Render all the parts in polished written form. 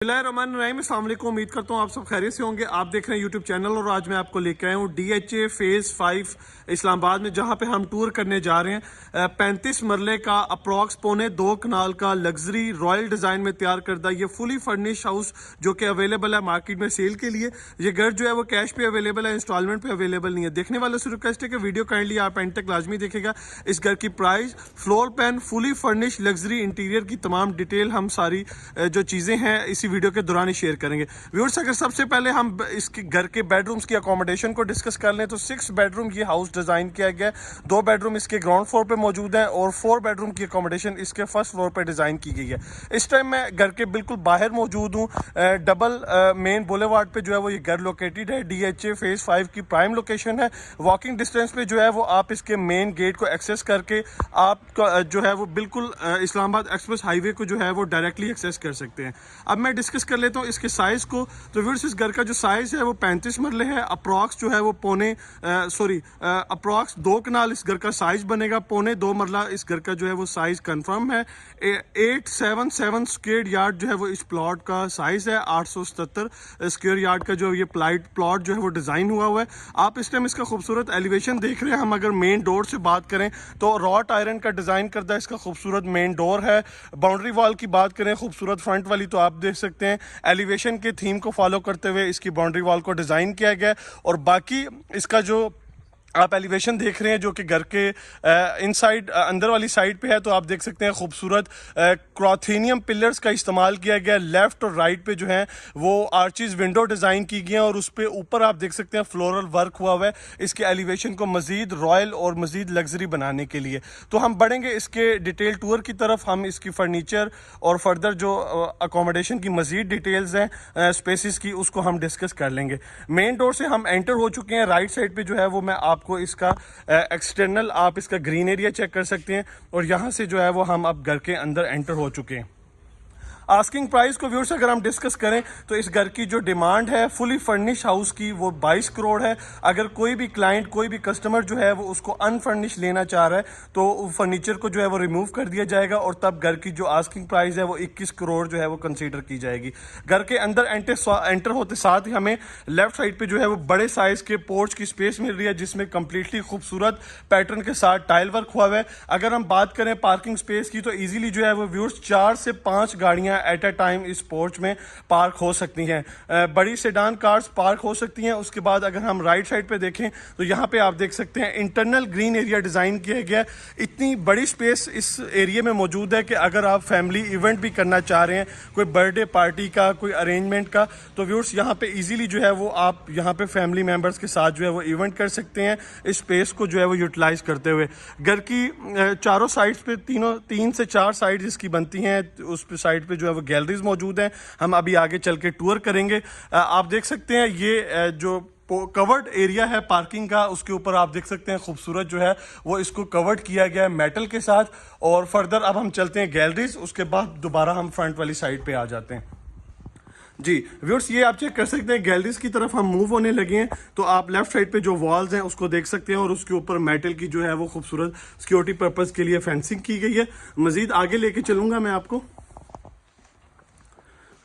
बिस्मिल्लाहिर्रहमानिर्रहीम, अस्सलाम वालेकुम। उम्मीद करता हूँ आप सब खैरियत से होंगे। आप देख रहे हैं यूट्यूब चैनल और आज मैं आपको लेकर आया हूँ DHA फेज़ 5 इस्लामाबाद में, जहाँ पे हम टूर करने जा रहे हैं। 35 मरले का अप्रॉक्स 1.25 कनाल का लग्जरी रॉयल डिज़ाइन में तैयार करदा ये फुली फर्निश हाउस जो कि अवेलेबल है मार्केट में सेल के लिए। ये घर जो है वो कैश पे अवेलेबल है, इंस्टॉलमेंट पे अवेलेबल नहीं है। देखने वालों से रिक्वेस्ट है कि वीडियो काइंडली आप एंड तक लाजमी देखेगा। इस घर की price, floor plan, fully furnish luxury interior की तमाम डिटेल हम सारी जो चीज़ें हैं इसी वीडियो के दौरान ही शेयर करेंगे। व्यूअर्स, अगर सबसे पहले हम इसके घर के बेडरूम्स की अकोमोडेशन को डिस्कस कर लें तो 6 बेडरूम ये हाउस डिज़ाइन किया गया है। 2 बेडरूम इसके ग्राउंड फ्लोर पे मौजूद है और 4 बेडरूम की अकोमोडेशन इसके फर्स्ट फ्लोर पे डिज़ाइन की गई है। इस टाइम मैं घर के बिल्कुल बाहर मौजूद हूँ। डबल मेन बुलेवार्ड पे जो है वो ये घर लोकेटेड है। DHA फेज़ 5 की प्राइम लोकेशन है। वॉकिंग डिस्टेंस पे जो है वो आप इसके मेन गेट को एक्सेस करके आप जो है वो बिल्कुल इस्लामाबाद एक्सप्रेस हाईवे को जो है वो डायरेक्टली एक्सेस कर सकते हैं। अब मैं डिस्कस कर लेता हूँ इसके साइज़ को। तो व्यूअर्स, इस घर का जो साइज़ है वो 35 मरले है। अप्रॉक्स जो है वो अप्रॉक्स 2 कनाल इस घर का साइज़ बनेगा। 1.25 मरला इस घर का जो है वो साइज़ कंफर्म है। 877 स्क्वायर यार्ड जो है वो इस प्लॉट का साइज़ है। 877 स्क्वायर यार्ड का जो ये प्लॉट जो है वो डिज़ाइन हुआ है। आप इस टाइम इसका खूबसूरत एलिवेशन देख रहे हैं। हम अगर मेन डोर से बात करें तो रॉट आयरन का डिज़ाइन करदा इसका खूबसूरत मेन डोर है। बाउंड्री वॉल की बात करें खूबसूरत फ्रंट वाली, तो आप देख सकते हैं एलिवेशन के थीम को फॉलो करते हुए इसकी बाउंड्री वॉल को डिज़ाइन किया गया है। और बाकी इसका जो आप एलिवेशन देख रहे हैं जो कि घर के इनसाइड अंदर वाली साइड पे है, तो आप देख सकते हैं खूबसूरत क्रोथेनियम पिलर्स का इस्तेमाल किया गया है। लेफ्ट और राइट पे जो है वो आर्चीज विंडो डिज़ाइन की गई हैं और उस पे ऊपर आप देख सकते हैं फ्लोरल वर्क हुआ है इसके एलिवेशन को मज़ीद रॉयल और मज़ीद लग्जरी बनाने के लिए। तो हम बढ़ेंगे इसके डिटेल टूर की तरफ। हम इसकी फर्नीचर और फर्दर जो अकोमोडेशन की मज़ीद डिटेल्स हैं स्पेसिस की, उसको हम डिस्कस कर लेंगे। मेन डोर से हम एंटर हो चुके हैं। राइट साइड पे जो है वो मैं आपको इसका एक्सटर्नल आप इसका ग्रीन एरिया चेक कर सकते हैं और यहाँ से जो है वो हम अब घर के अंदर एंटर हो चुके हैं। आस्किंग प्राइस को व्यूअर्स अगर हम डिस्कस करें तो इस घर की जो डिमांड है फुली फर्निश हाउस की वो 22 करोड़ है। अगर कोई भी क्लाइंट, कोई भी कस्टमर जो है वो उसको अनफर्निश लेना चाह रहा है तो फर्नीचर को जो है वो रिमूव कर दिया जाएगा और तब घर की जो आस्किंग प्राइस है वो 21 करोड़ जो है वो कंसीडर की जाएगी। घर के अंदर एंटर होते साथ ही हमें लेफ्ट साइड पे जो है वो बड़े साइज के पोर्च की स्पेस मिल रही है जिसमें कंप्लीटली खूबसूरत पैटर्न के साथ टाइल वर्क हुआ है। अगर हम बात करें पार्किंग स्पेस की तो इजीली जो है वो व्यूअर्स 4 से 5 गाड़ियां एट अ टाइम इस पोर्च में पार्क हो सकती हैं। बड़ी सेडान कार्स पार्क हो सकती हैं। उसके बाद अगर हम राइट साइड पे देखें तो यहाँ पे आप देख सकते हैं इंटरनल ग्रीन एरिया डिज़ाइन किया गया है। इतनी बड़ी स्पेस इस एरिया में मौजूद है कि अगर आप फैमिली इवेंट भी करना चाह रहे हैं, कोई बर्थडे पार्टी का, कोई अरेंजमेंट का, तो व्यूअर्स यहाँ पे इजीली जो है वो आप यहाँ पे फैमिली मेम्बर्स के साथ जो है वो इवेंट कर सकते हैं इस स्पेस को जो है वो यूटिलाइज करते हुए। घर की चारों साइड्स पे 3 से 4 साइड इसकी बनती हैं। उस साइड पे जो है वो गैलरीज मौजूद हैं। हम अभी आगे चल के टूर करेंगे। आप देख सकते हैं ये जो कवर्ड एरिया है पार्किंग का, उसके ऊपर आप देख सकते हैं खूबसूरत जो है वो इसको कवर्ड किया गया है मेटल के साथ। और फर्दर अब हम चलते हैं गैलरीज, उसके बाद दोबारा हम फ्रंट वाली साइड पे आ जाते हैं। जी व्यूअर्स, ये आप चेक कर सकते हैं गैलरीज की तरफ हम मूव होने लगे हैं तो आप लेफ्ट साइड पे जो वॉल्स हैं उसको देख सकते हैं और उसके ऊपर मेटल की जो है वो खूबसूरत सिक्योरिटी पर्पस के लिए फेंसिंग की गई है। मजीद आगे लेके चलूंगा मैं आपको।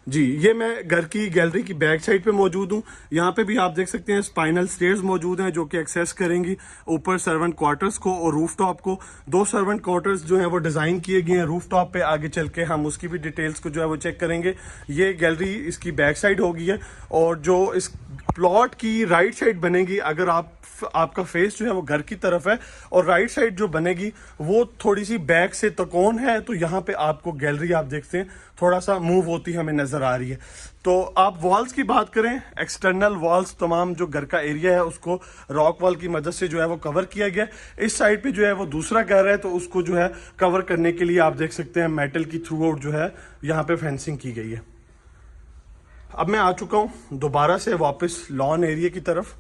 जी, ये मैं घर की गैलरी की बैक साइड पे मौजूद हूँ। यहाँ पे भी आप देख सकते हैं स्पाइनल स्टेयर्स मौजूद हैं जो कि एक्सेस करेंगी ऊपर सर्वेंट क्वार्टर्स को और रूफ टॉप को। 2 सर्वेंट क्वार्टर्स जो है वो डिज़ाइन किए गए हैं रूफ टॉप पे। आगे चल के हम उसकी भी डिटेल्स को जो है वो चेक करेंगे। ये गैलरी इसकी बैक साइड होगी है और जो इस प्लॉट की राइट साइड बनेगी, अगर आपका फेस जो है वो घर की तरफ है और राइट साइड जो बनेगी वो थोड़ी सी बैक से तकोन है, तो यहाँ पे आपको गैलरी आप देखते हैं थोड़ा सा मूव होती हमें नजर आ रही है। तो आप वॉल्स की बात करें, एक्सटर्नल वॉल्स तमाम जो घर का एरिया है उसको रॉक वॉल की मदद से जो है वो कवर किया गया। इस साइड पे जो है वो दूसरा घर है तो उसको जो है कवर करने के लिए आप देख सकते हैं मेटल की थ्रू आउट जो है यहाँ पे फेंसिंग की गई है। अब मैं आ चुका हूँ दोबारा से वापस लॉन एरिया की तरफ।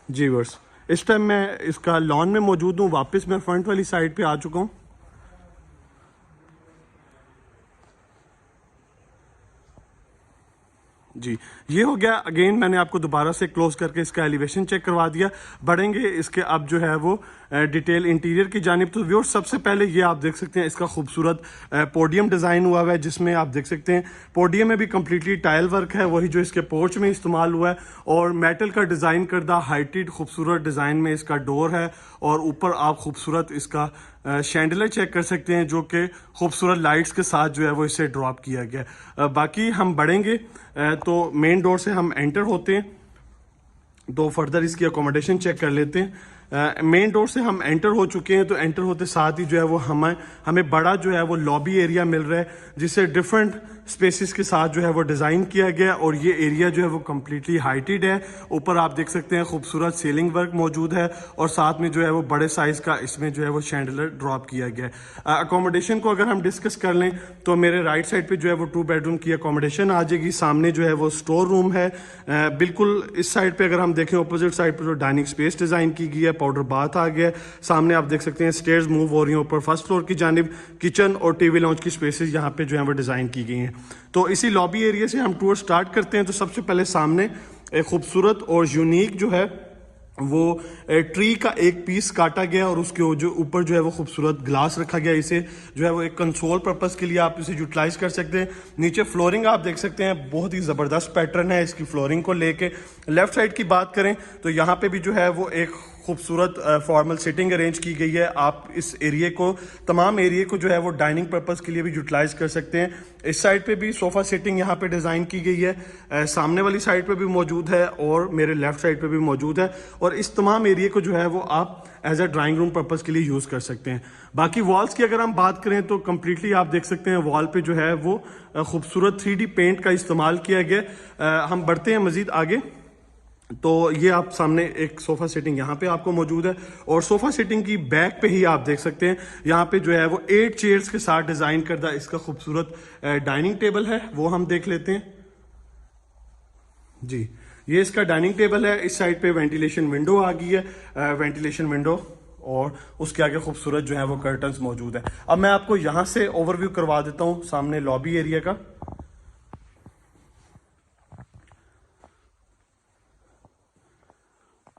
जी वर्स, इस टाइम मैं इसका लॉन में मौजूद हूँ। वापस मैं फ्रंट वाली साइड पे आ चुका हूँ। जी, ये हो गया। अगेन मैंने आपको दोबारा से क्लोज करके इसका एलिवेशन चेक करवा दिया। बढ़ेंगे इसके अब जो है वो डिटेल इंटीरियर की जानिब। तो व्यूअर्स सबसे पहले ये आप देख सकते हैं इसका खूबसूरत पोडियम डिज़ाइन हुआ हुआ है, जिसमें आप देख सकते हैं पोडियम में भी कम्प्लीटली टाइल वर्क है, वही जो इसके पोर्च में इस्तेमाल हुआ है। और मेटल का डिज़ाइन करदा हाइटेड खूबसूरत डिज़ाइन में इसका डोर है। और ऊपर आप खूबसूरत इसका शैंडलर चेक कर सकते हैं, जो कि खूबसूरत लाइट्स के साथ जो है वो इसे ड्रॉप किया गया। बाकी हम बढ़ेंगे तो मेन डोर से हम एंटर होते हैं तो फर्दर इसकी अकोमोडेशन चेक कर लेते हैं। मेन डोर से हम एंटर हो चुके हैं, तो एंटर होते साथ ही जो है वो हमें बड़ा जो है वो लॉबी एरिया मिल रहा है, जिसे डिफरेंट स्पेसिस के साथ जो है वो डिज़ाइन किया गया। और ये एरिया जो है वो कम्प्लीटली हाइटेड है। ऊपर आप देख सकते हैं खूबसूरत सीलिंग वर्क मौजूद है और साथ में जो है वो बड़े साइज़ का इसमें जो है वो शैंडलर ड्रॉप किया गया है। अकोमोडेशन को अगर हम डिस्कस कर लें तो मेरे राइट साइड पे जो है वो 2 बेडरूम की अकोमोडेशन आ जाएगी। सामने जो है वो स्टोर रूम है। बिल्कुल इस साइड पे अगर हम देखें अपोजिट साइड पे जो डाइनिंग स्पेस डिज़ाइन की गई है, पाउडर बाथ आ गया। सामने आप देख सकते हैं स्टेयर्स मूव हो रही हैं ऊपर फर्स्ट फ्लोर की जानिब। किचन और टीवी लॉन्च की स्पेसेस यहाँ पे जो है वो डिज़ाइन की गई हैं। तो इसी लॉबी एरिया से हम टूर स्टार्ट करते हैं। तो सबसे पहले सामने एक खूबसूरत और यूनिक जो है वो ट्री का एक पीस काटा गया और उसके जो ऊपर जो है वो खूबसूरत ग्लास रखा गया। इसे जो है वो एक कंसोल पर्पस के लिए आप इसे यूटिलाइज कर सकते हैं। नीचे फ्लोरिंग आप देख सकते हैं, बहुत ही ज़बरदस्त पैटर्न है इसकी फ्लोरिंग को लेके। लेफ्ट साइड की बात करें तो यहाँ पे भी जो है वो एक खूबसूरत फॉर्मल सिटिंग अरेंज की गई है। आप इस एरिया को तमाम एरिया को जो है वो डाइनिंग पर्पस के लिए भी यूटिलाइज कर सकते हैं। इस साइड पे भी सोफ़ा सिटिंग यहाँ पे डिज़ाइन की गई है। सामने वाली साइड पे भी मौजूद है और मेरे लेफ्ट साइड पे भी मौजूद है। और इस तमाम एरिया को जो है वो आप as a drawing room purpose के लिए यूज़ कर सकते हैं। बाकी वॉल्स की अगर हम बात करें तो कम्प्लीटली आप देख सकते हैं वॉल पे जो है वो खूबसूरत 3D पेंट का इस्तेमाल किया गया। हम बढ़ते हैं मज़ीद आगे तो ये आप सामने एक सोफ़ा सेटिंग यहाँ पे आपको मौजूद है। और सोफ़ा सेटिंग की बैक पे ही आप देख सकते हैं यहाँ पे जो है वो 8 चेयर्स के साथ डिज़ाइन करदा इसका खूबसूरत डाइनिंग टेबल है, वो हम देख लेते हैं। जी, ये इसका डाइनिंग टेबल है। इस साइड पे वेंटिलेशन विंडो आ गई है, वेंटिलेशन विंडो, और उसके आगे खूबसूरत जो है वो कर्टन्स मौजूद है। अब मैं आपको यहाँ से ओवरव्यू करवा देता हूँ सामने लॉबी एरिया का।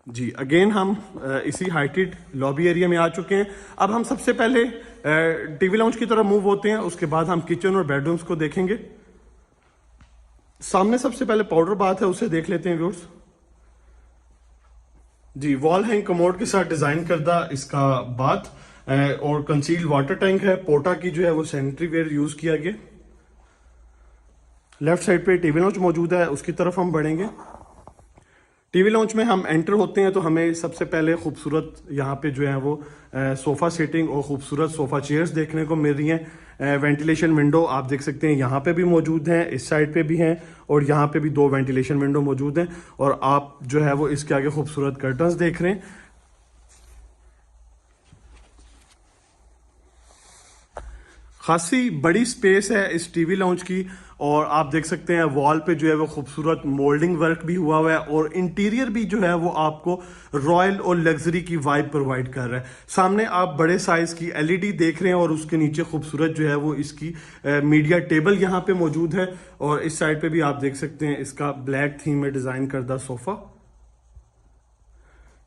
जी, अगेन हम इसी हाइटेड लॉबी एरिया में आ चुके हैं। अब हम सबसे पहले टीवी लाउंज की तरफ मूव होते हैं, उसके बाद हम किचन और बेडरूम्स को देखेंगे। सामने सबसे पहले पाउडर बाथ है, उसे देख लेते हैं व्यूअर्स। जी, वॉल हैंग कमोड के साथ डिजाइन करदा इसका बाथ और कंसील्ड वाटर टैंक है। पोटा की जो है वो सैनिटरी वेयर यूज किया गया। लेफ्ट साइड पे टीवी लाउंज मौजूद है, उसकी तरफ हम बढ़ेंगे। टीवी लॉन्च में हम एंटर होते हैं तो हमें सबसे पहले खूबसूरत यहाँ पे जो है वो सोफ़ा सेटिंग और खूबसूरत सोफ़ा चेयर्स देखने को मिल रही हैं। वेंटिलेशन विंडो आप देख सकते हैं यहाँ पे भी मौजूद हैं, इस साइड पे भी हैं और यहाँ पे भी 2 वेंटिलेशन विंडो मौजूद हैं। और आप जो है वो इसके आगे खूबसूरत कर्टन्स देख रहे हैं। खासी बड़ी स्पेस है इस टीवी लाउंज की और आप देख सकते हैं वॉल पे जो है वो खूबसूरत मोल्डिंग वर्क भी हुआ हुआ है और इंटीरियर भी जो है वो आपको रॉयल और लग्जरी की वाइब प्रोवाइड कर रहा है। सामने आप बड़े साइज की एलईडी देख रहे हैं और उसके नीचे खूबसूरत जो है वो इसकी मीडिया टेबल यहाँ पे मौजूद है। और इस साइड पे भी आप देख सकते हैं इसका ब्लैक थीम में डिजाइन करदा सोफा।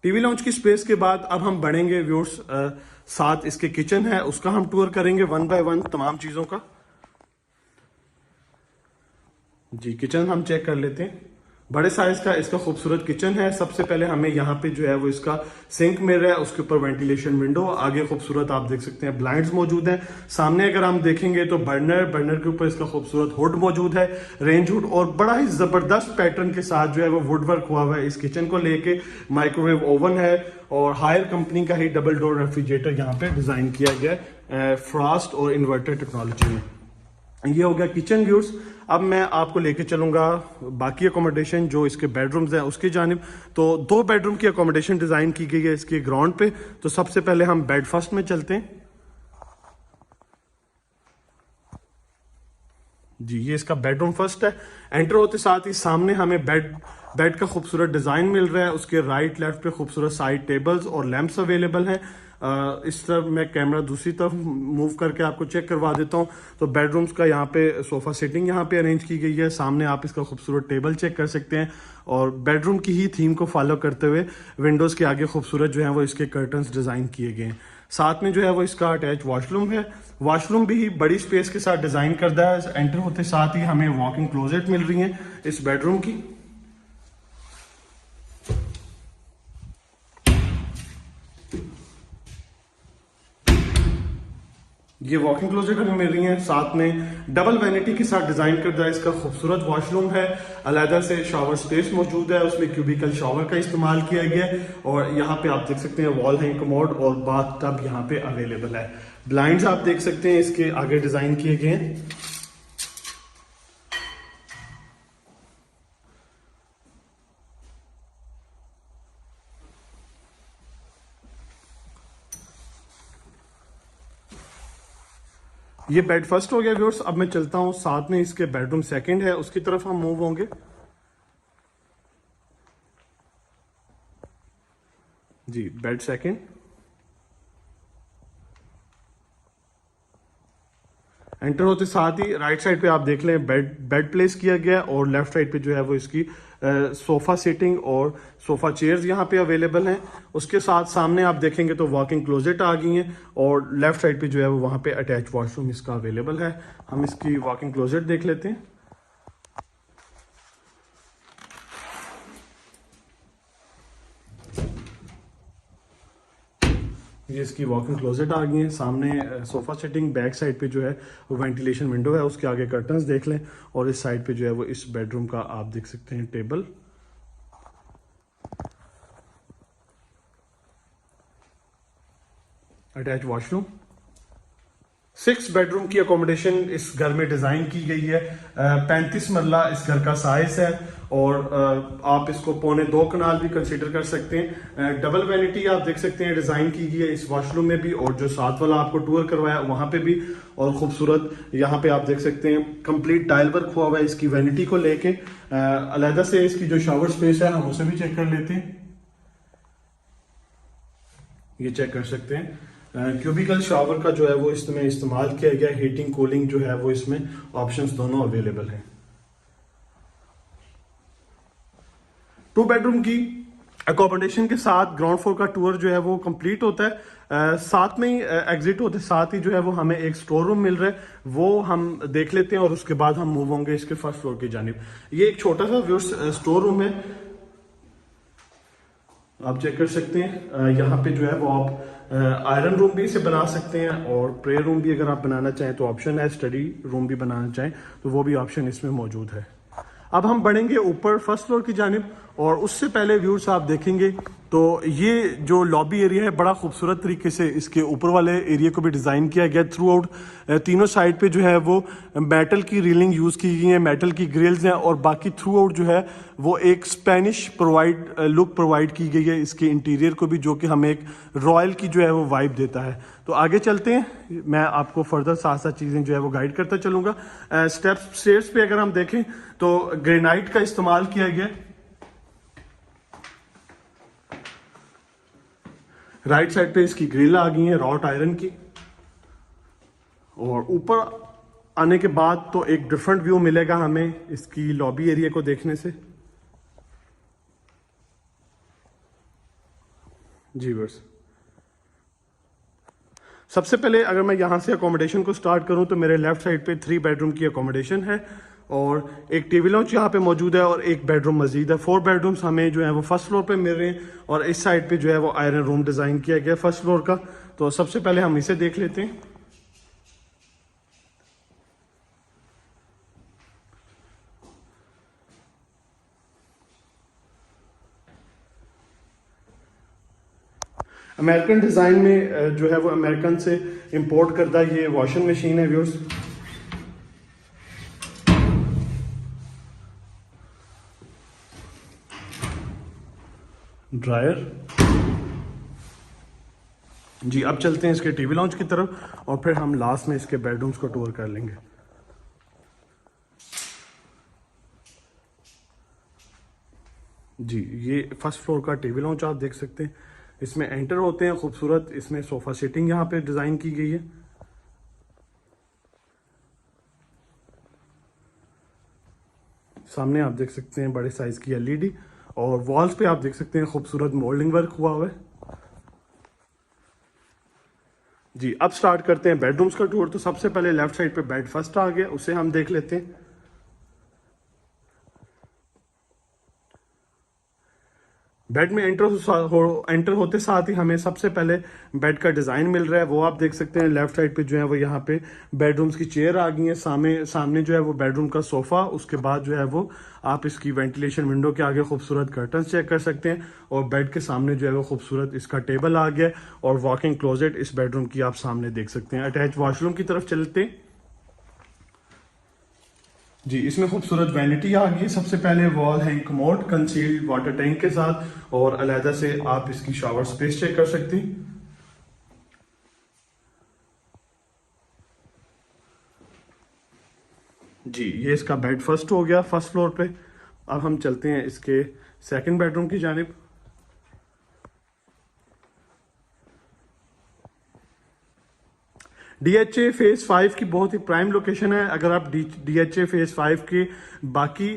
टीवी लॉन्च की स्पेस के बाद अब हम बढ़ेंगे व्यूअर्स, साथ इसके किचन है उसका हम टूर करेंगे 1 बाय 1 तमाम चीजों का। जी, किचन हम चेक कर लेते हैं। बड़े साइज का इसका खूबसूरत किचन है। सबसे पहले हमें यहाँ पे जो है वो इसका सिंक मिल रहा है, उसके ऊपर वेंटिलेशन विंडो, आगे खूबसूरत आप देख सकते हैं ब्लाइंड्स मौजूद हैं। सामने अगर हम देखेंगे तो बर्नर के ऊपर इसका खूबसूरत हुड मौजूद है, रेंज हुड, और बड़ा ही जबरदस्त पैटर्न के साथ जो है वो वुड वर्क हुआ हुआ है इस किचन को लेके। माइक्रोवेव ओवन है और हायर कंपनी का ही डबल डोर रेफ्रिजरेटर यहाँ पे डिजाइन किया गया है फ्रॉस्ट और इन्वर्टर टेक्नोलॉजी में। ये हो गया किचन व्यूज। अब मैं आपको लेके चलूंगा बाकी अकोमोडेशन जो इसके बेडरूम्स हैं उसकी जानिब। तो 2 बेडरूम की अकोमोडेशन डिजाइन की गई है इसके ग्राउंड पे। तो सबसे पहले हम बेड फर्स्ट में चलते हैं। जी, ये इसका बेडरूम फर्स्ट है। एंटर होते साथ ही सामने हमें बेड का खूबसूरत डिजाइन मिल रहा है। उसके राइट लेफ्ट पे खूबसूरत साइड टेबल्स और लैंप्स अवेलेबल हैं। इस तरफ मैं कैमरा दूसरी तरफ मूव करके आपको चेक करवा देता हूँ। तो बेडरूम्स का यहाँ पे सोफा सेटिंग यहाँ पे अरेंज की गई है। सामने आप इसका खूबसूरत टेबल चेक कर सकते हैं और बेडरूम की ही थीम को फॉलो करते हुए विंडोज़ के आगे खूबसूरत जो है वो इसके कर्टन्स डिज़ाइन किए गए हैं। साथ में जो है वो इसका अटैच वॉशरूम है। वॉशरूम भी बड़ी स्पेस के साथ डिज़ाइन करता है। एंटर होते साथ ही हमें वॉकिंग क्लोजेट मिल रही है इस बेडरूम की। ये वॉकिंग क्लोजेट हमें मिल रही है। साथ में डबल वैनिटी के साथ डिजाइन करता है इसका खूबसूरत वॉशरूम है। अलहदा से शावर स्पेस मौजूद है, उसमें क्यूबिकल शावर का इस्तेमाल किया गया है और यहाँ पे आप देख सकते हैं वॉल हैंग कमोड और बाथ टब यहाँ पे अवेलेबल है। ब्लाइंड्स आप देख सकते हैं इसके आगे डिजाइन किए गए हैं। ये बेड फर्स्ट हो गया व्यूअर्स। अब मैं चलता हूं, साथ में इसके बेडरूम सेकंड है, उसकी तरफ हम मूव होंगे। जी, बेड सेकंड। एंटर होते साथ ही राइट साइड पे आप देख लें बेड प्लेस किया गया है और लेफ्ट साइड पे जो है वो इसकी सोफा सीटिंग और सोफा चेयर्स यहाँ पे अवेलेबल हैं। उसके साथ सामने आप देखेंगे तो वॉकिंग क्लोजेट आ गई हैं और लेफ्ट साइड पे जो है वो वहाँ पे अटैच वॉशरूम इसका अवेलेबल है। हम इसकी वॉकिंग क्लोजेट देख लेते हैं। ये इसकी वॉकिंग क्लोजेट आ गई है। सामने सोफा सेटिंग, बैक साइड पे जो है वो वेंटिलेशन विंडो है, उसके आगे कर्टन्स देख लें और इस साइड पे जो है वो इस बेडरूम का आप देख सकते हैं टेबल। Attach washroom. 6 बेडरूम की अकोमोडेशन इस घर में डिजाइन की गई है। 35 मरला इस घर का साइज है और आप इसको 1.25 कनाल भी कंसीडर कर सकते हैं। डबल वैनिटी आप देख सकते हैं डिजाइन की गई है इस वॉशरूम में भी और जो साथ वाला आपको टूर करवाया वहां पे भी। और खूबसूरत यहाँ पे आप देख सकते हैं कंप्लीट टाइल वर्क हुआ हुआ है इसकी वैनिटी को लेके। अलहदा से इसकी जो शावर स्पेस है हम उसे भी चेक कर लेते हैं। ये चेक कर सकते हैं क्यूबिकल शावर का जो है वो इसमें इस्तेमाल किया गया। हीटिंग कूलिंग जो है वो इसमें ऑप्शंस दोनों अवेलेबल हैं। 2 बेडरूम की अकोमोडेशन के साथ ग्राउंड फ्लोर का टूर जो है वो कंप्लीट होता है। साथ में ही एग्जिट होते साथ ही जो है वो हमें एक स्टोर रूम मिल रहा है, वो हम देख लेते हैं और उसके बाद हम मूव होंगे इसके फर्स्ट फ्लोर की जानिब। ये एक छोटा सा व्यूअर्स स्टोर रूम है, आप चेक कर सकते हैं। यहाँ पे जो है वो आप आयरन रूम भी इसे बना सकते हैं और प्रेयर रूम भी अगर आप बनाना चाहें तो ऑप्शन है। स्टडी रूम भी बनाना चाहें तो वो भी ऑप्शन इसमें मौजूद है। अब हम बढ़ेंगे ऊपर फर्स्ट फ्लोर की जानिब और उससे पहले व्यूअर्स आप देखेंगे तो ये जो लॉबी एरिया है बड़ा खूबसूरत तरीके से इसके ऊपर वाले एरिया को भी डिज़ाइन किया गया। थ्रू आउट तीनों साइड पे जो है वो मेटल की रीलिंग यूज़ की गई है, मेटल की ग्रिल्स हैं और बाकी थ्रू आउट जो है वो एक स्पेनिश लुक प्रोवाइड की गई है इसके इंटीरियर को भी, जो कि हमें एक रॉयल की जो है वो वाइब देता है। तो आगे चलते हैं, मैं आपको फर्दर साथ साथ चीज़ें जो है वो गाइड करता चलूँगा। स्टेयर्स पे अगर हम देखें तो ग्रेनाइट का इस्तेमाल किया गया। राइट साइड पे इसकी ग्रिल आ गई है रॉट आयरन की और ऊपर आने के बाद तो एक डिफरेंट व्यू मिलेगा हमें इसकी लॉबी एरिया को देखने से। जी बस सबसे पहले अगर मैं यहां से अकोमोडेशन को स्टार्ट करूं तो मेरे लेफ्ट साइड पे 3 बेडरूम की अकोमोडेशन है और एक टीवी लॉन्च यहाँ पे मौजूद है और एक बेडरूम मजीद है। 4 बेडरूम्स हमें जो है वो फर्स्ट फ्लोर पे मिल रहे हैं और इस साइड पे जो है वो आयरन रूम डिजाइन किया गया फर्स्ट फ्लोर का। तो सबसे पहले हम इसे देख लेते हैं। अमेरिकन डिजाइन में जो है वो अमेरिकन से इंपोर्ट करदा ये वॉशिंग मशीन है व्यूअर्स। ड्रायर। जी अब चलते हैं इसके टीवी लॉन्च की तरफ और फिर हम लास्ट में इसके बेडरूम्स को टूर कर लेंगे। जी ये फर्स्ट फ्लोर का टीवी लॉन्च आप देख सकते हैं। इसमें एंटर होते हैं, खूबसूरत इसमें सोफा सीटिंग यहाँ पे डिजाइन की गई है। सामने आप देख सकते हैं बड़े साइज की एलईडी, और वॉल्स पे आप देख सकते हैं खूबसूरत मोल्डिंग वर्क हुआ हुआ है। जी, अब स्टार्ट करते हैं बेडरूम्स का टूर। तो सबसे पहले लेफ्ट साइड पे बेड फर्स्ट आ गया, उसे हम देख लेते हैं। बेड में एंटर होते साथ ही हमें सबसे पहले बेड का डिजाइन मिल रहा है, वो आप देख सकते हैं। लेफ्ट साइड पे जो है वो यहाँ पे बेडरूम्स की चेयर आ गई है, सामने जो है वो बेडरूम का सोफा, उसके बाद जो है वो आप इसकी वेंटिलेशन विंडो के आगे खूबसूरत कर्टन चेक कर सकते हैं, और बेड के सामने जो है वो खूबसूरत इसका टेबल आ गया, और वॉकिंग क्लोजेट इस बेडरूम की आप सामने देख सकते हैं। अटैच वॉशरूम की तरफ चलते हैं। जी, इसमें खूबसूरत वैनिटी आ गई। सबसे पहले wall hang commode concealed water tank के साथ, और अलहदा से आप इसकी शावर स्पेस चेक कर सकते हैं। जी, ये इसका बेड फर्स्ट हो गया फर्स्ट फ्लोर पे। अब हम चलते हैं इसके सेकंड बेडरूम की जानिब। डीएचए फेज 5 की बहुत ही प्राइम लोकेशन है। अगर आप डीएचए फेज 5 के बाकी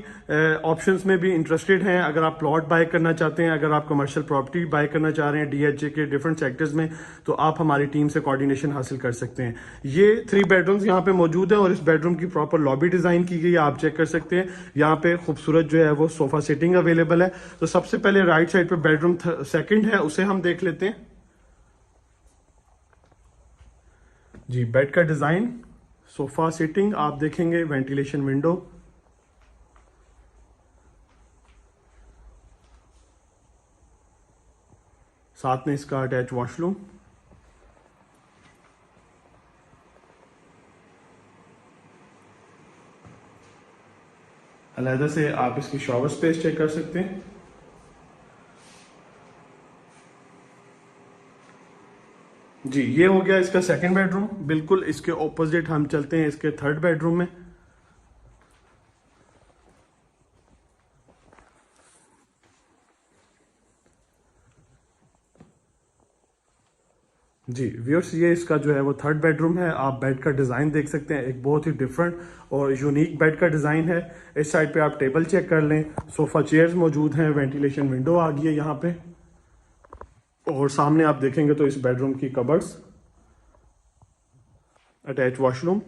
ऑप्शंस में भी इंटरेस्टेड हैं, अगर आप प्लॉट बाय करना चाहते हैं, अगर आप कमर्शियल प्रॉपर्टी बाय करना चाह रहे हैं डीएचए के डिफरेंट सेक्टर्स में, तो आप हमारी टीम से कोऑर्डिनेशन हासिल कर सकते हैं। ये 3 बेडरूम्स यहाँ पे मौजूद है, और इस बेडरूम की प्रॉपर लॉबी डिजाइन की गई है, आप चेक कर सकते हैं। यहाँ पे खूबसूरत जो है वो सोफा सीटिंग अवेलेबल है। तो सबसे पहले राइट साइड पे बेडरूम सेकंड है, उसे हम देख लेते हैं। जी, बेड का डिजाइन, सोफा सीटिंग आप देखेंगे, वेंटिलेशन विंडो, साथ में इसका अटैच वॉशरूम। अलहदा से आप इसकी शॉवर स्पेस चेक कर सकते हैं। जी, ये हो गया इसका सेकंड बेडरूम। बिल्कुल इसके ऑपोजिट हम चलते हैं इसके थर्ड बेडरूम में। जी व्यूअर्स, ये इसका जो है वो थर्ड बेडरूम है। आप बेड का डिज़ाइन देख सकते हैं, एक बहुत ही डिफरेंट और यूनिक बेड का डिज़ाइन है। इस साइड पे आप टेबल चेक कर लें, सोफ़ा चेयर्स मौजूद हैं, वेंटिलेशन विंडो आ गई है यहाँ पे, और सामने आप देखेंगे तो इस बेडरूम की कबर्ड्स, अटैच वॉशरूम,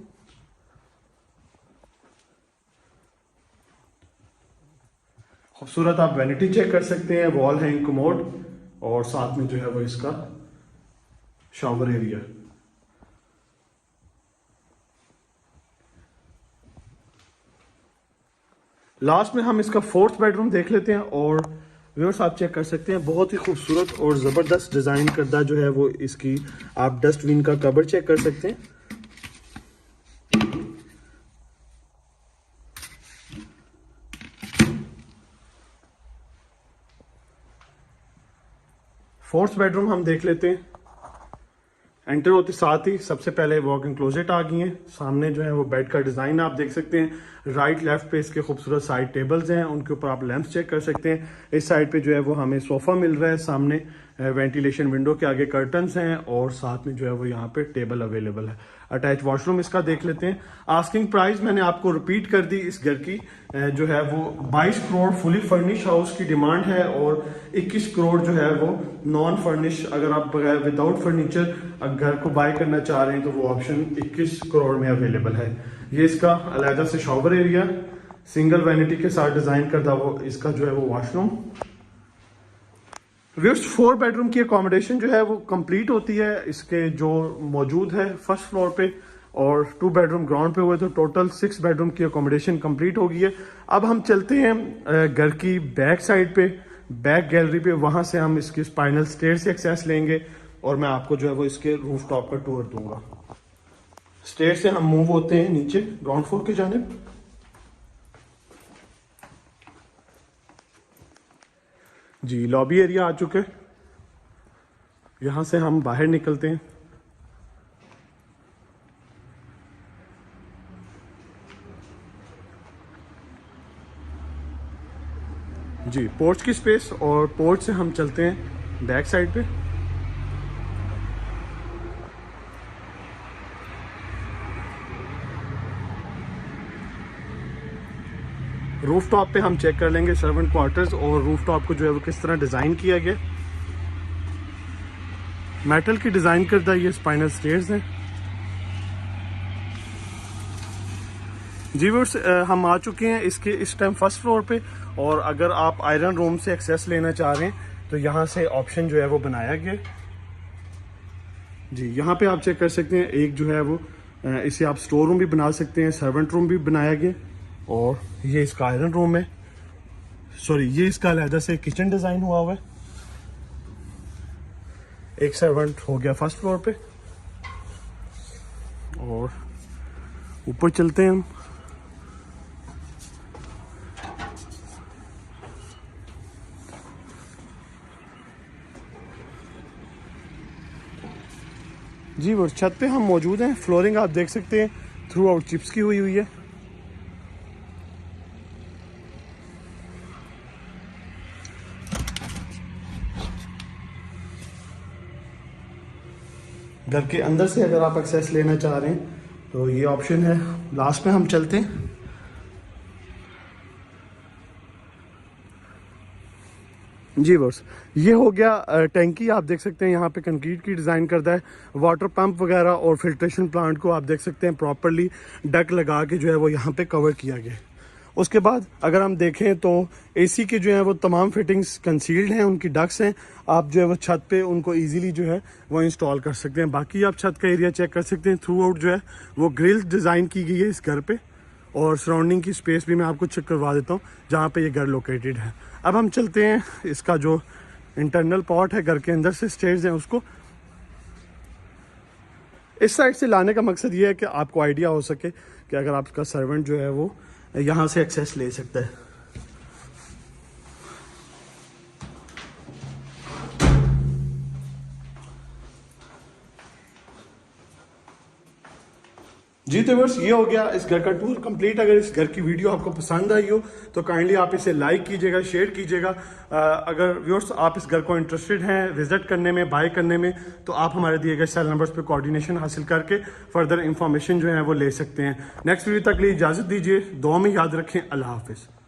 खूबसूरत आप वैनिटी चेक कर सकते हैं, वॉल हैंग कमोड, और साथ में जो है वो इसका शावर एरिया। लास्ट में हम इसका फोर्थ बेडरूम देख लेते हैं, और व्यूअर्स आप चेक कर सकते हैं, बहुत ही खूबसूरत और ज़बरदस्त डिज़ाइन करदा जो है वो इसकी आप डस्टबिन का कबर चेक कर सकते हैं। फोर्थ बेडरूम हम देख लेते हैं। एंटर होते साथ ही सबसे पहले वॉक इन क्लोजेट आ गई है। सामने जो है वो बेड का डिज़ाइन आप देख सकते हैं। राइट लेफ्ट पे इसके खूबसूरत साइड टेबल्स हैं, उनके ऊपर आप लैंप्स चेक कर सकते हैं। इस साइड पे जो है वो हमें सोफ़ा मिल रहा है, सामने वेंटिलेशन विंडो के आगे कर्टन्स हैं, और साथ में जो है वो यहाँ पे टेबल अवेलेबल है। अटैच वॉशरूम इसका देख लेते हैं। आस्किंग प्राइस मैंने आपको रिपीट कर दी, इस घर की जो है वो 22 करोड़ फुली फर्निश हाउस की डिमांड है, और 21 करोड़ जो है वो नॉन फर्निश, अगर आप विदाउट फर्नीचर घर को बाय करना चाह रहे हैं तो वो ऑप्शन 21 करोड़ में अवेलेबल है। ये इसका अलहदा से शॉवर एरिया, सिंगल वैनिटी के साथ डिजाइन करता वो इसका जो है वो वॉशरूम। व्यूअर्स, 4 बेडरूम की अकोमोडेशन जो है वो कंप्लीट होती है इसके जो मौजूद है फर्स्ट फ्लोर पे, और 2 बेडरूम ग्राउंड पे हुए, तो टोटल 6 बेडरूम की अकोमोडेशन कंप्लीट हो गई है। अब हम चलते हैं घर की बैक साइड पे, बैक गैलरी पे, वहां से हम इसकी स्पाइनल स्टेयर से एक्सेस लेंगे, और मैं आपको जो है वो इसके रूफ टॉप का टूर दूंगा। स्टेयर से हम मूव होते हैं नीचे ग्राउंड फ्लोर की जानिब। जी, लॉबी एरिया आ चुके, यहां से हम बाहर निकलते हैं। जी, पोर्च की स्पेस, और पोर्च से हम चलते हैं बैक साइड पे। रूफ टॉप पे हम चेक कर लेंगे सर्वेंट क्वार्टर्स और रूफ टॉप को जो है वो किस तरह डिज़ाइन किया गया। मेटल की डिज़ाइन करता ये स्पाइनल स्टेयर्स हैं। जी व्यूअर्स, हम आ चुके हैं इसके इस टाइम फर्स्ट फ्लोर पे, और अगर आप आयरन रूम से एक्सेस लेना चाह रहे हैं तो यहाँ से ऑप्शन जो है वो बनाया गया। जी यहाँ पे आप चेक कर सकते हैं, एक जो है वो इसे आप स्टोर रूम भी बना सकते हैं, सर्वेंट रूम भी बनाया गया, और ये इसका आयरन रूम है। सॉरी, ये इसका अलहदा से किचन डिज़ाइन हुआ हुआ है। एक सर्वेंट हो गया फर्स्ट फ्लोर पे, और ऊपर चलते हैं हम। जी वो छत पे हम मौजूद हैं। फ्लोरिंग आप देख सकते हैं थ्रू आउट चिप्स की हुई है। घर के अंदर से अगर आप एक्सेस लेना चाह रहे हैं तो ये ऑप्शन है। लास्ट में हम चलते हैं। जी बस ये हो गया टैंकी। आप देख सकते हैं यहाँ पे कंक्रीट की डिज़ाइन करता है। वाटर पंप वगैरह और फिल्ट्रेशन प्लांट को आप देख सकते हैं प्रॉपरली डक लगा के जो है वो यहाँ पे कवर किया गया। उसके बाद अगर हम देखें तो एसी के जो है वो तमाम फिटिंग्स कंसील्ड हैं, उनकी डक्स हैं। आप जो है वो छत पे उनको इजीली जो है वो इंस्टॉल कर सकते हैं। बाकी आप छत का एरिया चेक कर सकते हैं। थ्रू आउट जो है वो ग्रिल डिज़ाइन की गई है इस घर पे, और सराउंडिंग की स्पेस भी मैं आपको चेक करवा देता हूँ जहाँ पे ये घर लोकेटेड है। अब हम चलते हैं इसका जो इंटरनल पॉट है, घर के अंदर से स्टेयर्स हैं उसको इस साइड से लाने का मकसद ये है कि आपको आइडिया हो सके कि अगर आपका सर्वेंट जो है वो यहाँ से एक्सेस ले सकता है। जी तो व्यूअर्स, ये हो गया इस घर का टूर कंप्लीट। अगर इस घर की वीडियो आपको पसंद आई हो तो काइंडली आप इसे लाइक कीजिएगा, शेयर कीजिएगा। अगर व्यूअर्स आप इस घर को इंटरेस्टेड हैं विजिट करने में, बाय करने में, तो आप हमारे दिए गए सेल नंबर्स पे कोऑर्डिनेशन हासिल करके फर्दर इंफॉर्मेशन जो है वो ले सकते हैं। नेक्स्ट वीडियो तक लिए इजाज़त दीजिए। दुआ में याद रखें। अल्लाह हाफिज़।